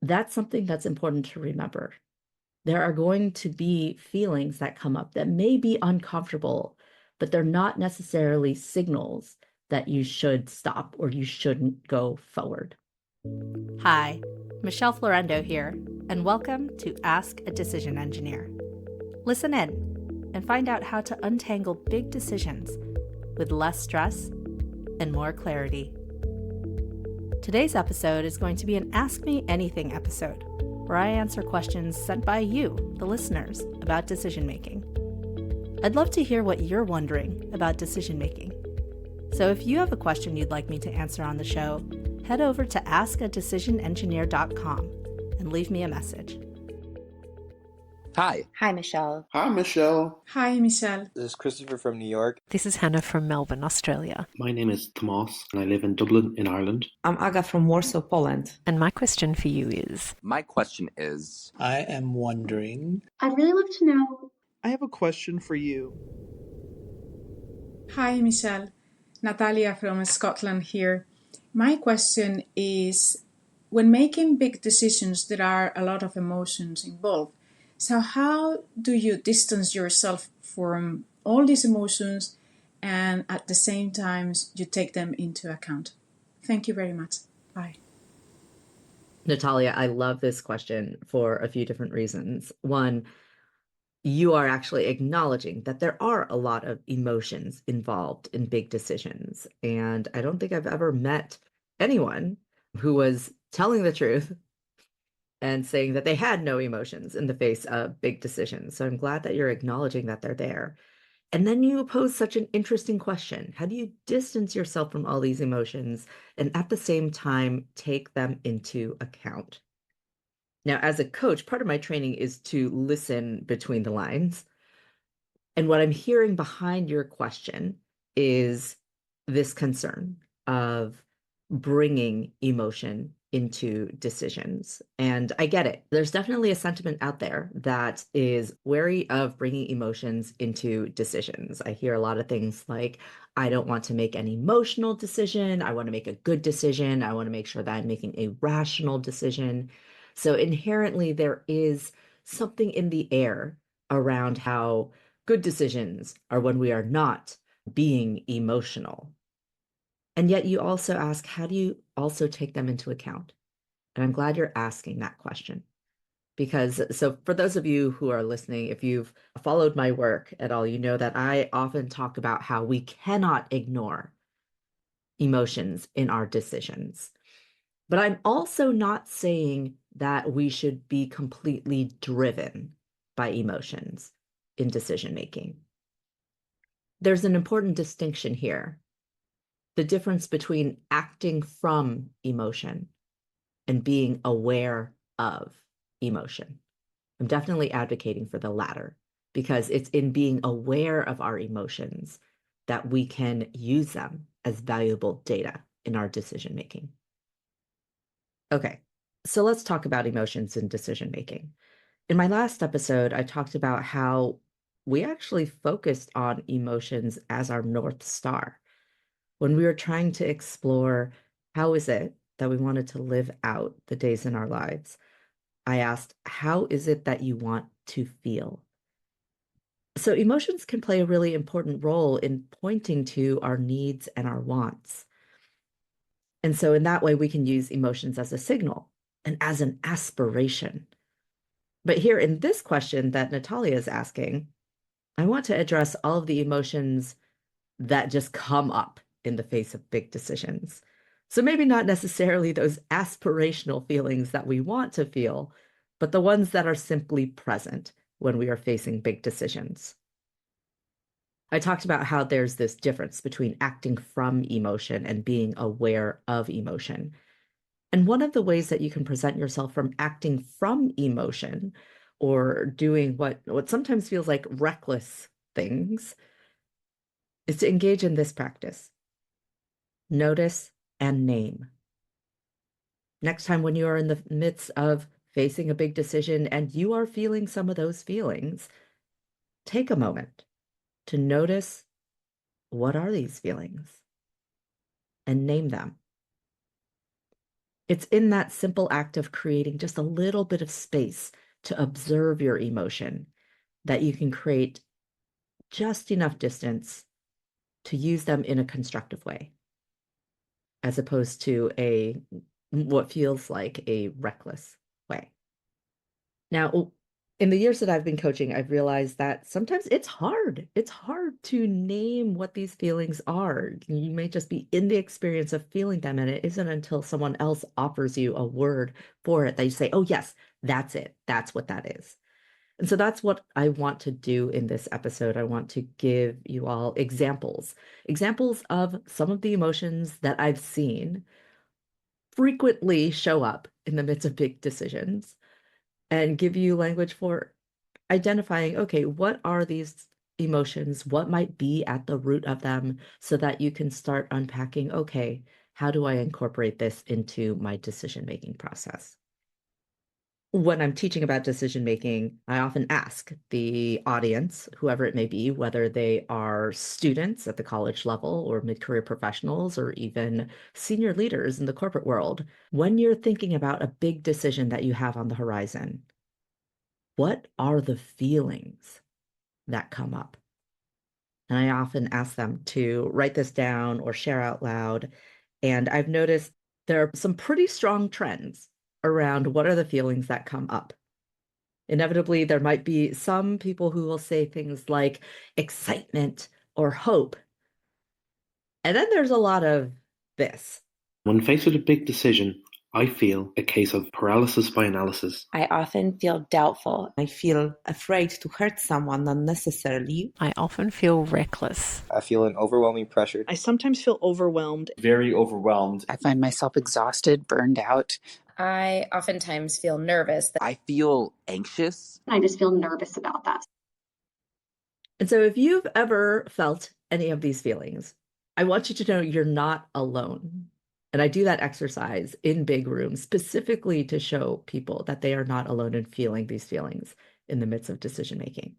That's something that's important to remember. There are going to be feelings that come up that may be uncomfortable, but they're not necessarily signals that you should stop or you shouldn't go forward. Hi, Michelle Florendo here, and welcome to Ask a Decision Engineer. Listen in and find out how to untangle big decisions with less stress and more clarity. Today's episode is going to be an Ask Me Anything episode, where I answer questions sent by you, the listeners, about decision making. I'd love to hear what you're wondering about decision making. So if you have a question you'd like me to answer on the show, head over to askadecisionengineer.com and leave me a message. Hi. Hi, Michelle. Hi, Michelle. Hi, Michelle. This is Christopher from New York. This is Hannah from Melbourne, Australia. My name is Tomas, and I live in Dublin, in Ireland. I'm Aga from Warsaw, Poland. And my question for you is... My question is... I am wondering... I'd really love to know... I have a question for you. Hi, Michelle. Natalia from Scotland here. My question is, when making big decisions, there are a lot of emotions involved. So how do you distance yourself from all these emotions and at the same time you take them into account? Thank you very much. Bye. Natalia, I love this question for a few different reasons. One, you are actually acknowledging that there are a lot of emotions involved in big decisions. And I don't think I've ever met anyone who was telling the truth and saying that they had no emotions in the face of big decisions. So I'm glad that you're acknowledging that they're there. And then you pose such an interesting question. How do you distance yourself from all these emotions and at the same time take them into account? Now, as a coach, part of my training is to listen between the lines. And what I'm hearing behind your question is this concern of bringing emotion into decisions. And I get it. There's definitely a sentiment out there that is wary of bringing emotions into decisions. I hear a lot of things like, I don't want to make an emotional decision. I want to make a good decision. I want to make sure that I'm making a rational decision. So inherently, there is something in the air around how good decisions are when we are not being emotional. And yet you also ask, how do you also take them into account? And I'm glad you're asking that question. Because, so for those of you who are listening, if you've followed my work at all, you know that I often talk about how we cannot ignore emotions in our decisions. But I'm also not saying that we should be completely driven by emotions in decision making. There's an important distinction here. The difference between acting from emotion and being aware of emotion. I'm definitely advocating for the latter because it's in being aware of our emotions that we can use them as valuable data in our decision making. Okay, so let's talk about emotions in decision making. In my last episode, I talked about how we actually focused on emotions as our North Star. When we were trying to explore how is it that we wanted to live out the days in our lives, I asked, how is it that you want to feel? So emotions can play a really important role in pointing to our needs and our wants. And so in that way, we can use emotions as a signal and as an aspiration. But here in this question that Natalia is asking, I want to address all of the emotions that just come up in the face of big decisions. So maybe not necessarily those aspirational feelings that we want to feel, but the ones that are simply present when we are facing big decisions. I talked about how there's this difference between acting from emotion and being aware of emotion. And one of the ways that you can present yourself from acting from emotion or doing what sometimes feels like reckless things is to engage in this practice. Notice and name. Next time when you are in the midst of facing a big decision and you are feeling some of those feelings, take a moment to notice, what are these feelings? And name them. It's in that simple act of creating just a little bit of space to observe your emotion that you can create just enough distance to use them in a constructive way, as opposed to what feels like a reckless way. Now, in the years that I've been coaching, I've realized that sometimes it's hard. It's hard to name what these feelings are. You may just be in the experience of feeling them, and it isn't until someone else offers you a word for it that you say, oh, yes, that's it. That's what that is. And so that's what I want to do in this episode. I want to give you all examples of some of the emotions that I've seen frequently show up in the midst of big decisions and give you language for identifying, okay, what are these emotions? What might be at the root of them so that you can start unpacking, okay, how do I incorporate this into my decision-making process? When I'm teaching about decision making, I often ask the audience, whoever it may be, whether they are students at the college level or mid-career professionals or even senior leaders in the corporate world, when you're thinking about a big decision that you have on the horizon, what are the feelings that come up? And I often ask them to write this down or share out loud. And I've noticed there are some pretty strong trends around what are the feelings that come up. Inevitably, there might be some people who will say things like excitement or hope. And then there's a lot of this. When faced with a big decision, I feel a case of paralysis by analysis. I often feel doubtful. I feel afraid to hurt someone unnecessarily. I often feel reckless. I feel an overwhelming pressure. I sometimes feel overwhelmed. Very overwhelmed. I find myself exhausted, burned out. I oftentimes feel nervous. I feel anxious. I just feel nervous about that. And so if you've ever felt any of these feelings, I want you to know you're not alone. And I do that exercise in big rooms specifically to show people that they are not alone in feeling these feelings in the midst of decision making.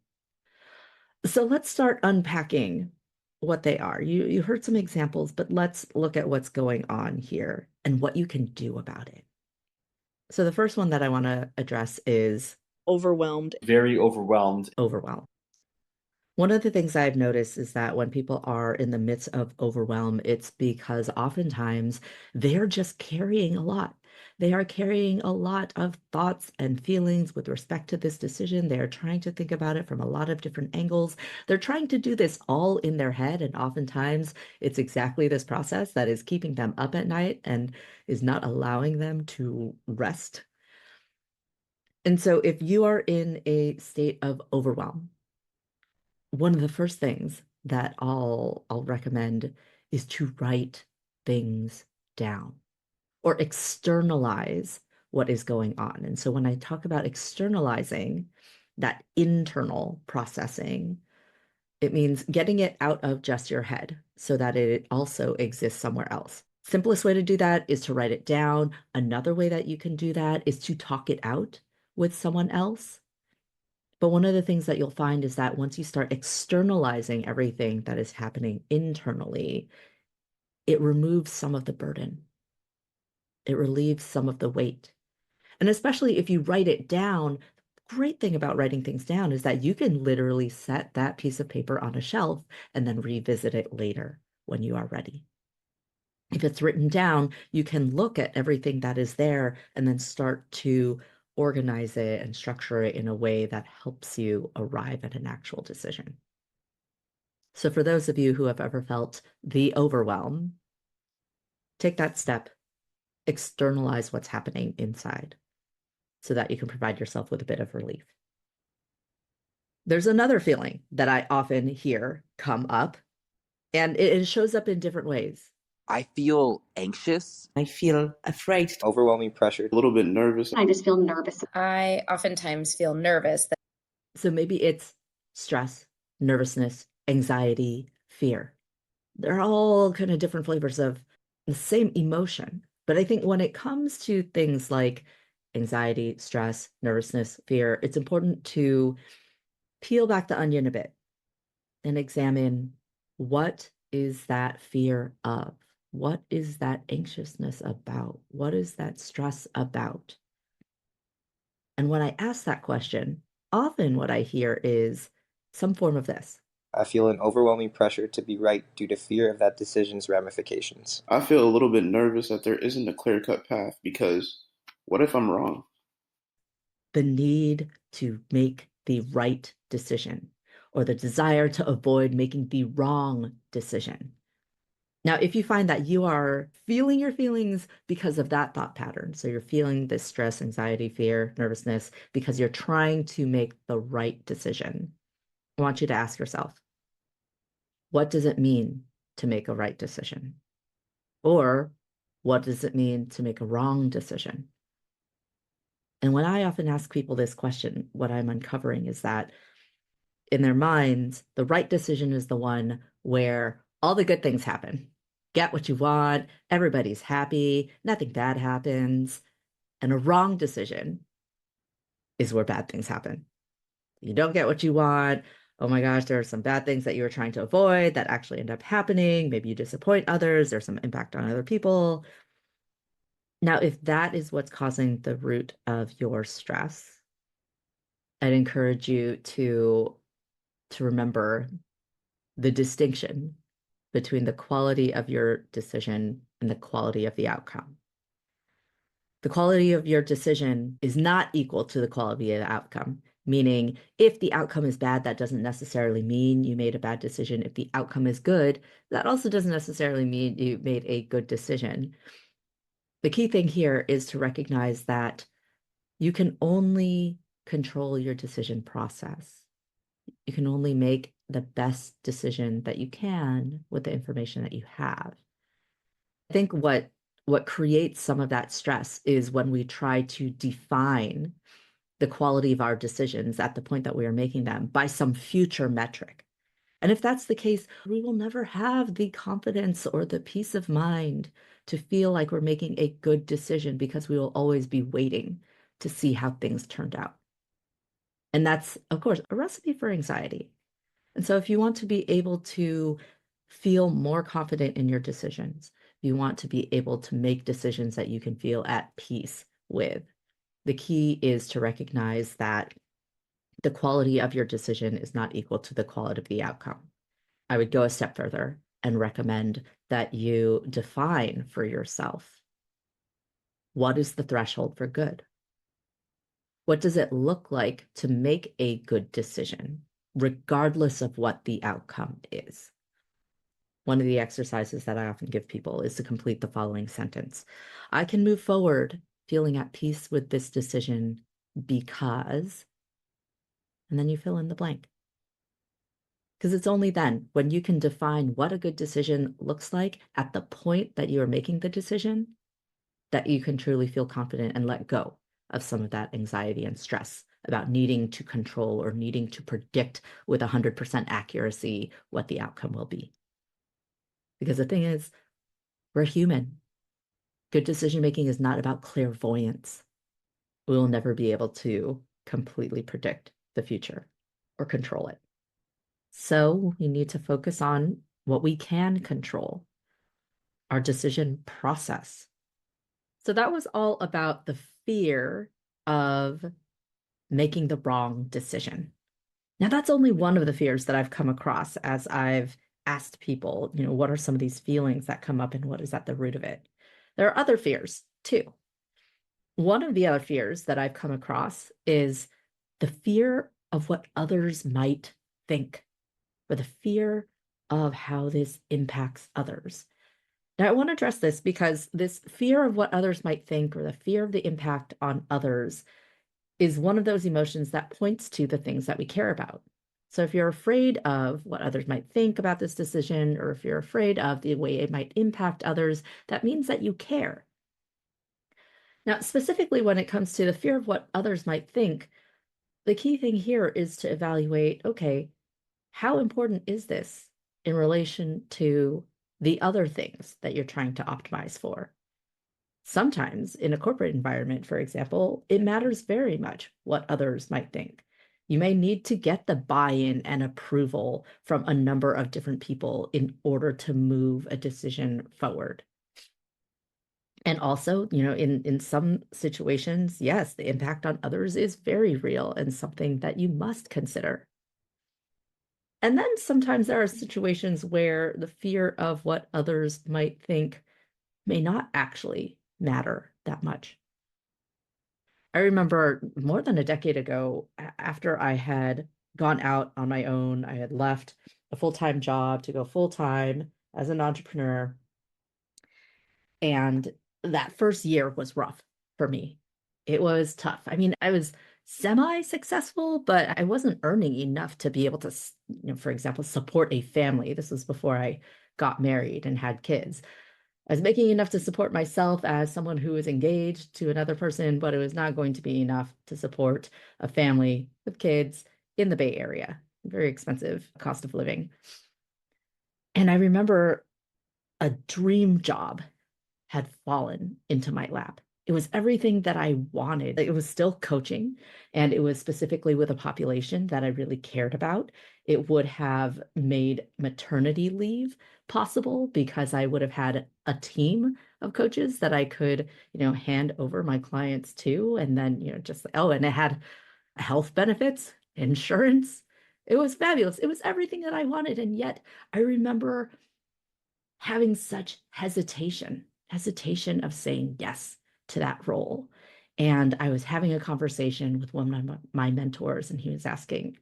So let's start unpacking what they are. You heard some examples, but let's look at what's going on here and what you can do about it. So the first one that I want to address is Overwhelmed. Very overwhelmed. overwhelm. One of the things I've noticed is that when people are in the midst of overwhelm, it's because oftentimes they're just carrying a lot. They are carrying a lot of thoughts and feelings with respect to this decision. They are trying to think about it from a lot of different angles. They're trying to do this all in their head. And oftentimes it's exactly this process that is keeping them up at night and is not allowing them to rest. And so if you are in a state of overwhelm, one of the first things that I'll recommend is to write things down or externalize what is going on. And so when I talk about externalizing that internal processing, it means getting it out of just your head so that it also exists somewhere else. Simplest way to do that is to write it down. Another way that you can do that is to talk it out with someone else. But one of the things that you'll find is that once you start externalizing everything that is happening internally, it removes some of the burden. It relieves some of the weight. And especially if you write it down, the great thing about writing things down is that you can literally set that piece of paper on a shelf and then revisit it later when you are ready. If it's written down, you can look at everything that is there and then start to organize it and structure it in a way that helps you arrive at an actual decision. So for those of you who have ever felt the overwhelm, take that step, externalize what's happening inside so that you can provide yourself with a bit of relief. There's another feeling that I often hear come up, and it shows up in different ways. I feel anxious. I feel afraid. Overwhelming pressure. A little bit nervous. I just feel nervous. I oftentimes feel nervous. So maybe it's stress, nervousness, anxiety, fear. They're all kind of different flavors of the same emotion. But I think when it comes to things like anxiety, stress, nervousness, fear, it's important to peel back the onion a bit and examine what is that fear of? What is that anxiousness about? What is that stress about? And when I ask that question, often what I hear is some form of this. I feel an overwhelming pressure to be right due to fear of that decision's ramifications. I feel a little bit nervous that there isn't a clear-cut path because what if I'm wrong? The need to make the right decision or the desire to avoid making the wrong decision. Now, if you find that you are feeling your feelings because of that thought pattern, so you're feeling this stress, anxiety, fear, nervousness because you're trying to make the right decision, I want you to ask yourself, what does it mean to make a right decision? Or what does it mean to make a wrong decision? And when I often ask people this question, what I'm uncovering is that in their minds, the right decision is the one where all the good things happen. Get what you want, everybody's happy, nothing bad happens. And a wrong decision is where bad things happen. You don't get what you want. Oh my gosh, there are some bad things that you were trying to avoid that actually end up happening. Maybe you disappoint others. There's some impact on other people. Now, if that is what's causing the root of your stress, I'd encourage you to remember the distinction between the quality of your decision and the quality of the outcome. The quality of your decision is not equal to the quality of the outcome, meaning if the outcome is bad, that doesn't necessarily mean you made a bad decision. If the outcome is good, that also doesn't necessarily mean you made a good decision. The key thing here is to recognize that you can only control your decision process. You can only make the best decision that you can with the information that you have. I think what creates some of that stress is when we try to define the quality of our decisions at the point that we are making them by some future metric. And if that's the case, we will never have the confidence or the peace of mind to feel like we're making a good decision because we will always be waiting to see how things turned out. And that's, of course, a recipe for anxiety. And so if you want to be able to feel more confident in your decisions, you want to be able to make decisions that you can feel at peace with, the key is to recognize that the quality of your decision is not equal to the quality of the outcome. I would go a step further and recommend that you define for yourself, what is the threshold for good? What does it look like to make a good decision, regardless of what the outcome is? One of the exercises that I often give people is to complete the following sentence. I can move forward feeling at peace with this decision because, and then you fill in the blank. Because it's only then when you can define what a good decision looks like at the point that you are making the decision that you can truly feel confident and let go of some of that anxiety and stress about needing to control or needing to predict with 100% accuracy what the outcome will be. Because the thing is, we're human. Good decision-making is not about clairvoyance. We will never be able to completely predict the future or control it. So we need to focus on what we can control, our decision process. So that was all about the fear of making the wrong decision. Now, that's only one of the fears that I've come across as I've asked people, what are some of these feelings that come up and what is at the root of it? There are other fears too. One of the other fears that I've come across is the fear of what others might think, or the fear of how this impacts others. Now, I want to address this because this fear of what others might think or the fear of the impact on others is one of those emotions that points to the things that we care about. So if you're afraid of what others might think about this decision, or if you're afraid of the way it might impact others, that means that you care. Now, specifically when it comes to the fear of what others might think, the key thing here is to evaluate, okay, how important is this in relation to the other things that you're trying to optimize for? Sometimes in a corporate environment, for example, it matters very much what others might think. You may need to get the buy-in and approval from a number of different people in order to move a decision forward. And also, in some situations, yes, the impact on others is very real and something that you must consider. And then sometimes there are situations where the fear of what others might think may not actually matter that much. I remember more than a decade ago, after I had gone out on my own, I had left a full-time job to go full-time as an entrepreneur. And that first year was rough for me. It was tough. I mean, I was semi-successful, but I wasn't earning enough to be able to, for example, support a family. This was before I got married and had kids. I was making enough to support myself as someone who is engaged to another person, but it was not going to be enough to support a family with kids in the Bay Area. Very expensive cost of living. And I remember a dream job had fallen into my lap. It was everything that I wanted. It was still coaching, and it was specifically with a population that I really cared about. It would have made maternity leave possible because I would have had a team of coaches that I could, hand over my clients to. And then, and it had health benefits, insurance. It was fabulous. It was everything that I wanted. And yet I remember having such hesitation of saying yes to that role. And I was having a conversation with one of my mentors, and he was asking,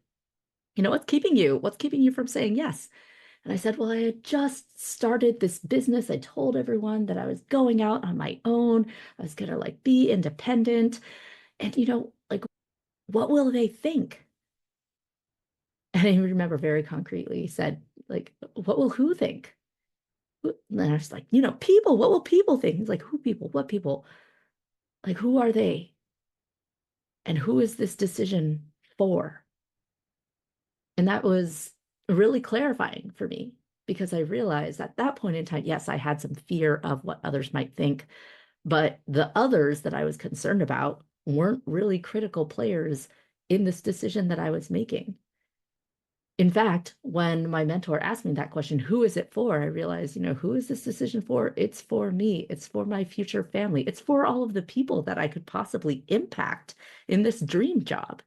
what's keeping you from saying yes? And I said, well, I had just started this business. I told everyone that I was going out on my own. I was going to be independent. And, what will they think? And I remember very concretely, he said, what will who think? And I was like, people, what will people think? He's like, who people? What people? Who are they? And who is this decision for? And that was really clarifying for me because I realized at that point in time, yes, I had some fear of what others might think, but the others that I was concerned about weren't really critical players in this decision that I was making. In fact, when my mentor asked me that question, who is it for? I realized, who is this decision for? It's for me. It's for my future family. It's for all of the people that I could possibly impact in this dream job.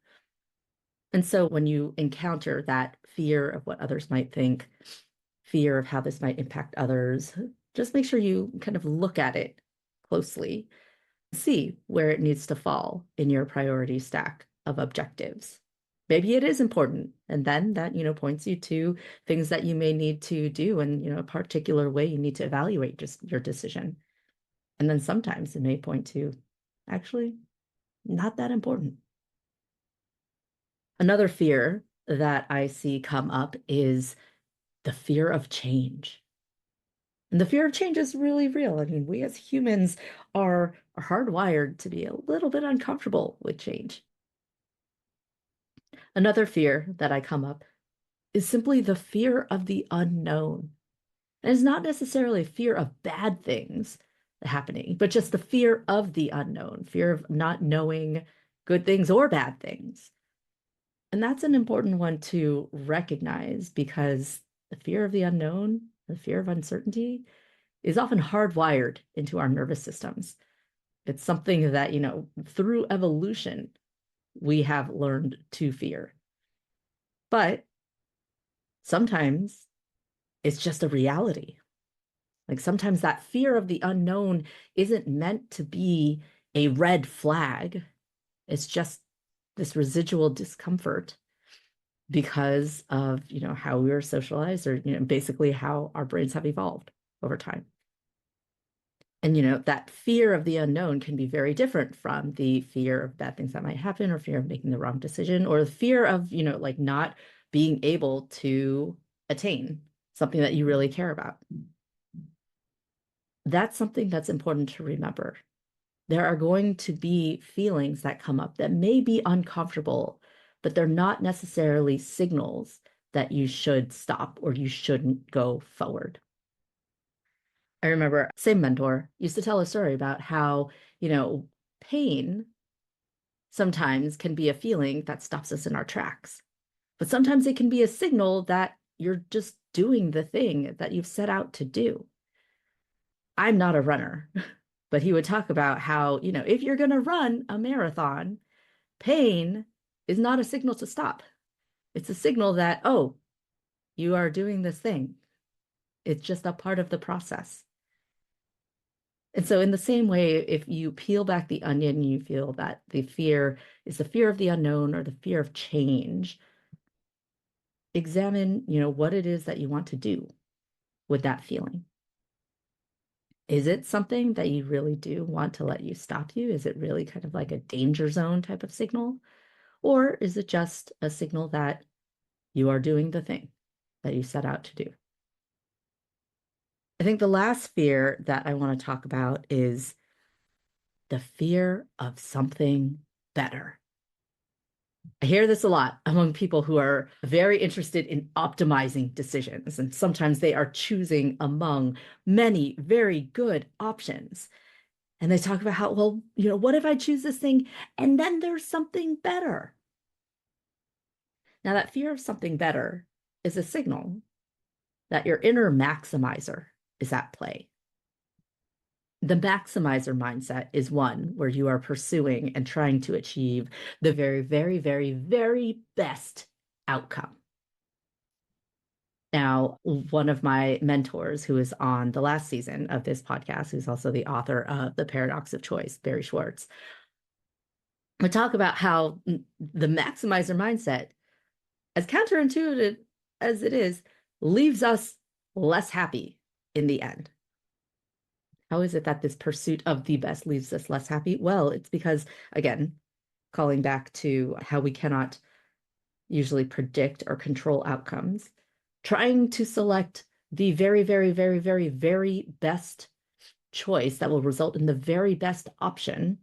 And so when you encounter that fear of what others might think, fear of how this might impact others, just make sure you kind of look at it closely, see where it needs to fall in your priority stack of objectives. Maybe it is important, and then that, points you to things that you may need to do in, a particular way you need to evaluate just your decision. And then sometimes it may point to actually not that important. Another fear that I see come up is the fear of change. And the fear of change is really real. I mean, we as humans are hardwired to be a little bit uncomfortable with change. Another fear that I come up is simply the fear of the unknown. And it's not necessarily fear of bad things happening, but just the fear of the unknown, fear of not knowing good things or bad things. And that's an important one to recognize because the fear of the unknown, the fear of uncertainty, is often hardwired into our nervous systems. It's something that, through evolution, we have learned to fear. But sometimes it's just a reality. Sometimes that fear of the unknown isn't meant to be a red flag. It's just this residual discomfort because of, how we were socialized or, basically how our brains have evolved over time. And, that fear of the unknown can be very different from the fear of bad things that might happen or fear of making the wrong decision or the fear of, not being able to attain something that you really care about. That's something that's important to remember. There are going to be feelings that come up that may be uncomfortable, but they're not necessarily signals that you should stop or you shouldn't go forward. I remember same mentor used to tell a story about how, pain sometimes can be a feeling that stops us in our tracks. But sometimes it can be a signal that you're just doing the thing that you've set out to do. I'm not a runner, but he would talk about how, if you're going to run a marathon, pain is not a signal to stop. It's a signal that, oh, you are doing this thing. It's just a part of the process. And so in the same way, if you peel back the onion and you feel that the fear is the fear of the unknown or the fear of change, examine, what it is that you want to do with that feeling. Is it something that you really do want to let you stop you? Is it really kind of like a danger zone type of signal? Or is it just a signal that you are doing the thing that you set out to do? I think the last fear that I want to talk about is the fear of something better. I hear this a lot among people who are very interested in optimizing decisions, and sometimes they are choosing among many very good options. And they talk about how, well, what if I choose this thing and then there's something better? Now, that fear of something better is a signal that your inner maximizer is at play. The maximizer mindset is one where you are pursuing and trying to achieve the very, very, very, very best outcome. Now, one of my mentors who is on the last season of this podcast, who's also the author of The Paradox of Choice, Barry Schwartz, would talk about how the maximizer mindset, as counterintuitive as it is, leaves us less happy in the end. How is it that this pursuit of the best leaves us less happy? Well, it's because, again, calling back to how we cannot usually predict or control outcomes, trying to select the very, very, very, very, very best choice that will result in the very best option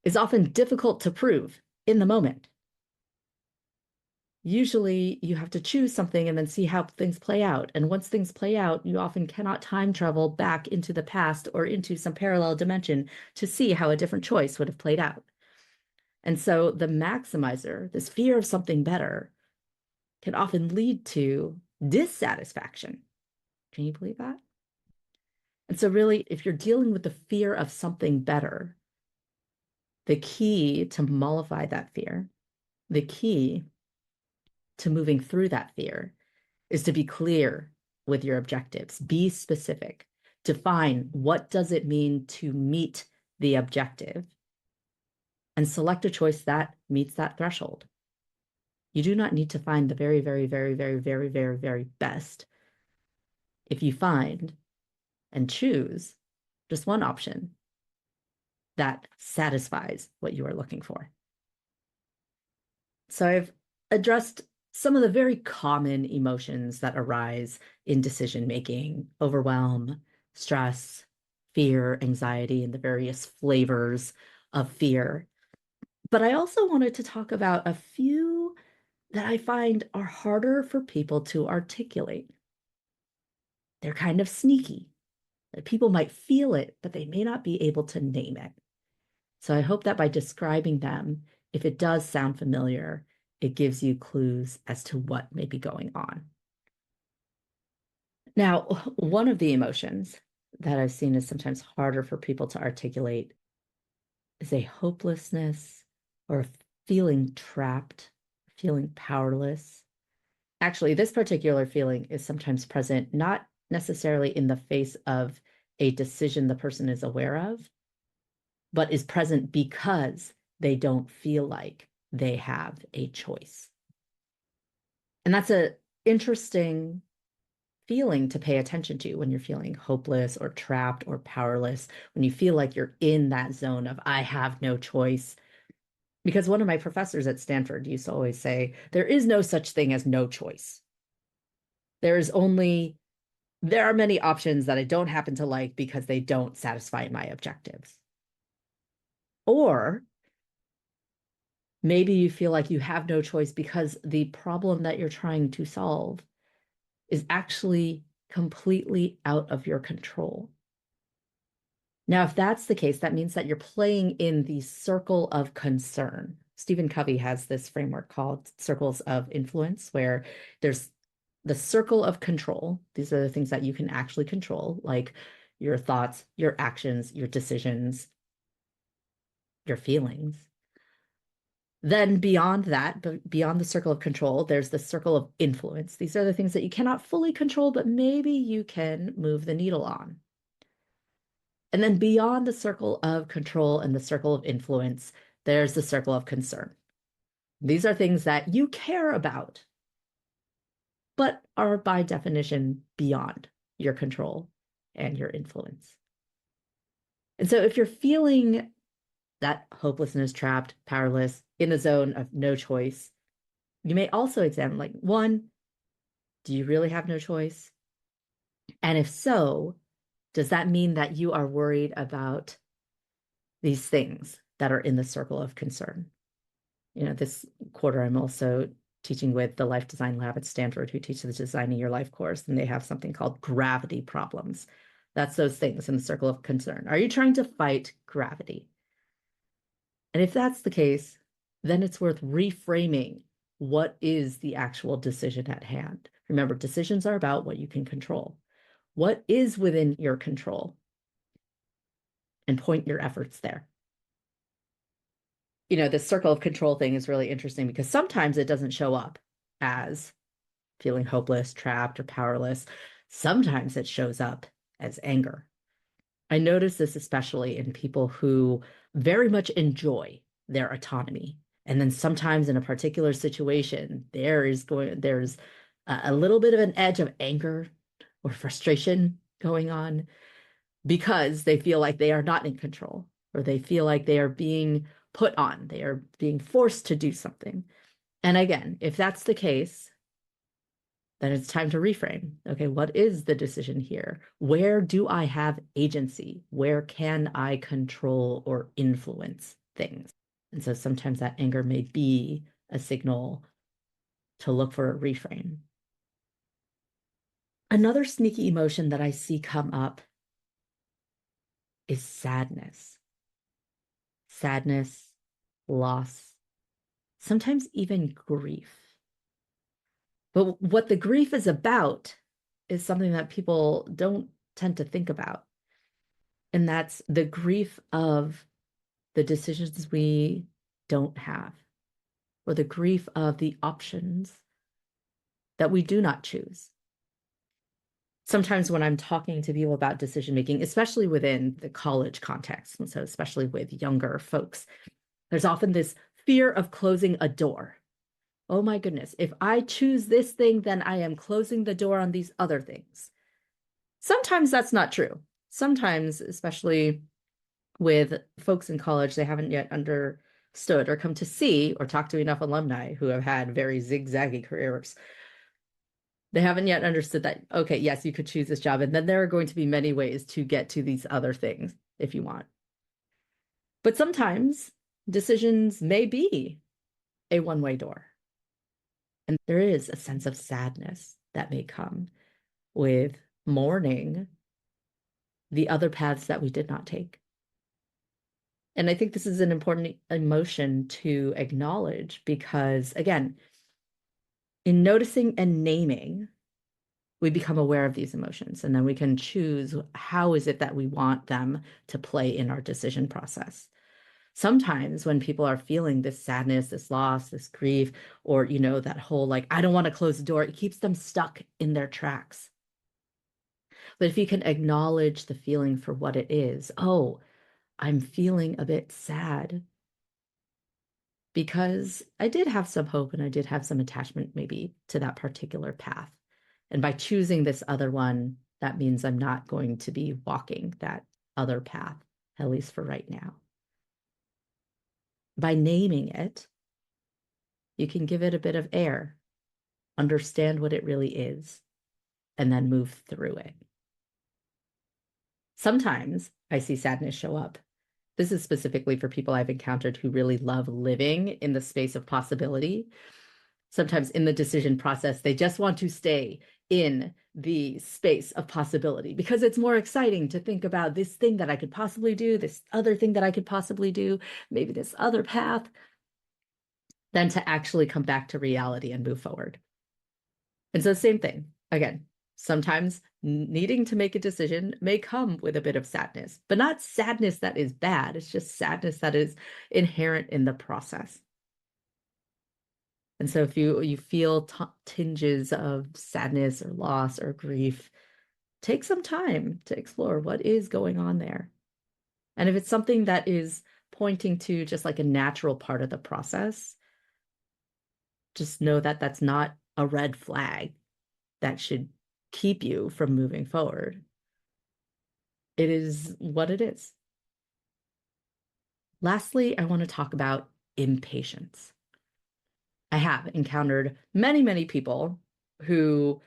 is often difficult to prove in the moment. Usually you have to choose something and then see how things play out. And once things play out, you often cannot time travel back into the past or into some parallel dimension to see how a different choice would have played out. And so the maximizer, this fear of something better, can often lead to dissatisfaction. Can you believe that? And so really, if you're dealing with the fear of something better, the key to mollify that fear, the key to moving through that fear is to be clear with your objectives. Be specific. Define what does it mean to meet the objective and select a choice that meets that threshold. You do not need to find the very, very, very, very, very, very, very best. If you find and choose just one option that satisfies what you are looking for. So I've addressed some of the very common emotions that arise in decision making: overwhelm, stress, fear, anxiety, and the various flavors of fear. But I also wanted to talk about a few that I find are harder for people to articulate. They're kind of sneaky. People might feel it, but they may not be able to name it. So I hope that by describing them, if it does sound familiar, it gives you clues as to what may be going on. Now, one of the emotions that I've seen is sometimes harder for people to articulate is a hopelessness or a feeling trapped, feeling powerless. Actually, this particular feeling is sometimes present not necessarily in the face of a decision the person is aware of, but is present because they don't feel like they have a choice. And that's an interesting feeling to pay attention to when you're feeling hopeless or trapped or powerless, when you feel like you're in that zone of, I have no choice. Because one of my professors at Stanford used to always say, there is no such thing as no choice. There are many options that I don't happen to like because they don't satisfy my objectives. Or maybe you feel like you have no choice because the problem that you're trying to solve is actually completely out of your control. Now, if that's the case, that means that you're playing in the circle of concern. Stephen Covey has this framework called circles of influence, where there's the circle of control. These are the things that you can actually control, like your thoughts, your actions, your decisions, your feelings. Then beyond that, beyond the circle of control, there's the circle of influence. These are the things that you cannot fully control, but maybe you can move the needle on. And then beyond the circle of control and the circle of influence, there's the circle of concern. These are things that you care about, but are by definition beyond your control and your influence. And so if you're feeling that hopelessness, trapped, powerless, in a zone of no choice, you may also examine, like, one, do you really have no choice? And if so, does that mean that you are worried about these things that are in the circle of concern? You know, this quarter, I'm also teaching with the Life Design Lab at Stanford, who teach the Designing Your Life course, and they have something called gravity problems. That's those things in the circle of concern. Are you trying to fight gravity? And if that's the case, then it's worth reframing what is the actual decision at hand. Remember, decisions are about what you can control. What is within your control? And point your efforts there. You know, this circle of control thing is really interesting because sometimes it doesn't show up as feeling hopeless, trapped, or powerless. Sometimes it shows up as anger. I notice this especially in people who very much enjoy their autonomy. And then sometimes in a particular situation, there's a little bit of an edge of anger or frustration going on because they feel like they are not in control, or they feel like they are being put on, they are being forced to do something. And again, if that's the case, then it's time to reframe. Okay, what is the decision here? Where do I have agency? Where can I control or influence things? And so sometimes that anger may be a signal to look for a reframe. Another sneaky emotion that I see come up is sadness. Sadness, loss, sometimes even grief. But what the grief is about is something that people don't tend to think about. And that's the grief of the decisions we don't have, or the grief of the options that we do not choose. Sometimes when I'm talking to people about decision making, especially within the college context, and so especially with younger folks, there's often this fear of closing a door. Oh my goodness, if I choose this thing, then I am closing the door on these other things. Sometimes that's not true. Sometimes, especially with folks in college, they haven't yet understood or come to see or talk to enough alumni who have had very zigzaggy careers. They haven't yet understood that, okay, yes, you could choose this job, and then there are going to be many ways to get to these other things if you want. But sometimes decisions may be a one-way door. And there is a sense of sadness that may come with mourning the other paths that we did not take. And I think this is an important emotion to acknowledge because, again, in noticing and naming, we become aware of these emotions, and then we can choose how is it that we want them to play in our decision process. Sometimes when people are feeling this sadness, this loss, this grief, or, you know, that whole, like, I don't want to close the door, it keeps them stuck in their tracks. But if you can acknowledge the feeling for what it is, oh, I'm feeling a bit sad because I did have some hope and I did have some attachment maybe to that particular path. And by choosing this other one, that means I'm not going to be walking that other path, at least for right now. By naming it, you can give it a bit of air, understand what it really is, and then move through it. Sometimes I see sadness show up. This is specifically for people I've encountered who really love living in the space of possibility. sometimes in the decision process, they just want to stay in the space of possibility because it's more exciting to think about this thing that I could possibly do, this other thing that I could possibly do, maybe this other path, than to actually come back to reality and move forward. And so same thing, again, sometimes needing to make a decision may come with a bit of sadness, but not sadness that is bad. It's just sadness that is inherent in the process. And so if you feel tinges of sadness or loss or grief, take some time to explore what is going on there. And if it's something that is pointing to just like a natural part of the process, just know that that's not a red flag that should keep you from moving forward. It is what it is. Lastly, I want to talk about impatience. I have encountered many, many people who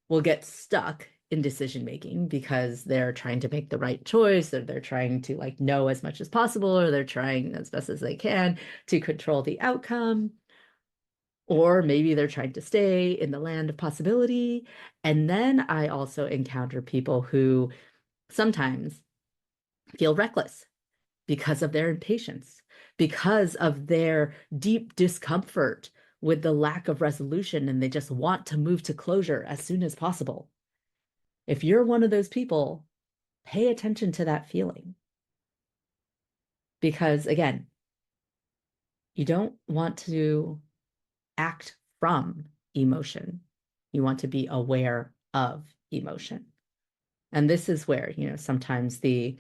will get stuck in decision making because they're trying to make the right choice, or they're trying to like know as much as possible, or they're trying as best as they can to control the outcome. Or maybe they're trying to stay in the land of possibility. And then I also encounter people who sometimes feel reckless because of their impatience, because of their deep discomfort with the lack of resolution, and they just want to move to closure as soon as possible. If you're one of those people, pay attention to that feeling. Because again, you don't want to act from emotion. You want to be aware of emotion. And this is where, sometimes the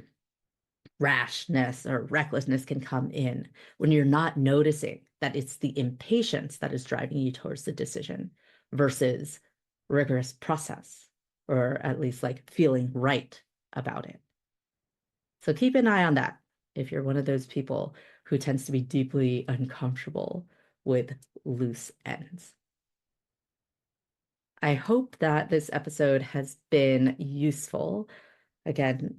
rashness or recklessness can come in when you're not noticing that it's the impatience that is driving you towards the decision versus rigorous process, or at least like feeling right about it. So keep an eye on that if you're one of those people who tends to be deeply uncomfortable with loose ends. I hope that this episode has been useful. Again,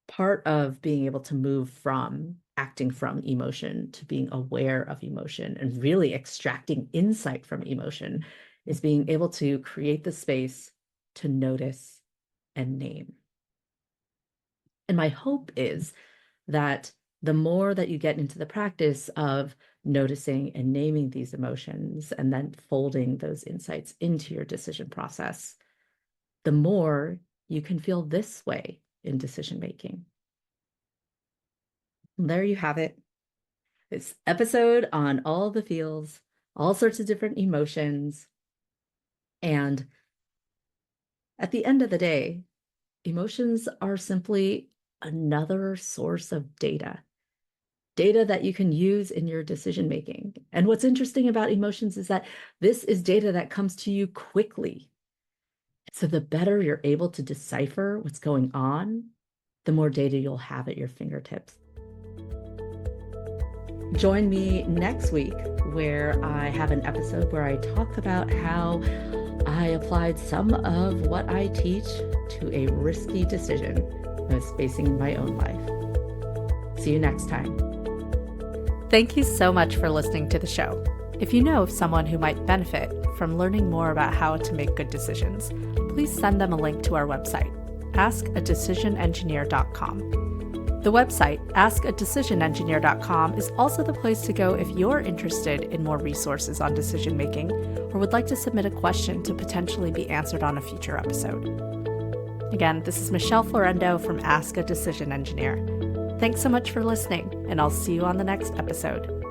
part of being able to move from acting from emotion to being aware of emotion and really extracting insight from emotion is being able to create the space to notice and name. And my hope is that the more that you get into the practice of noticing and naming these emotions and then folding those insights into your decision process, the more you can feel this way in decision making. There you have it. This episode on all the feels, all sorts of different emotions. And at the end of the day, emotions are simply another source of data that you can use in your decision making. And what's interesting about emotions is that this is data that comes to you quickly. So the better you're able to decipher what's going on, the more data you'll have at your fingertips. Join me next week where I have an episode where I talk about how I applied some of what I teach to a risky decision I was facing in my own life. See you next time. Thank you so much for listening to the show. If you know of someone who might benefit from learning more about how to make good decisions, please send them a link to our website, askadecisionengineer.com. The website, askadecisionengineer.com, is also the place to go if you're interested in more resources on decision making or would like to submit a question to potentially be answered on a future episode. Again, this is Michelle Florendo from Ask a Decision Engineer. Thanks so much for listening, and I'll see you on the next episode.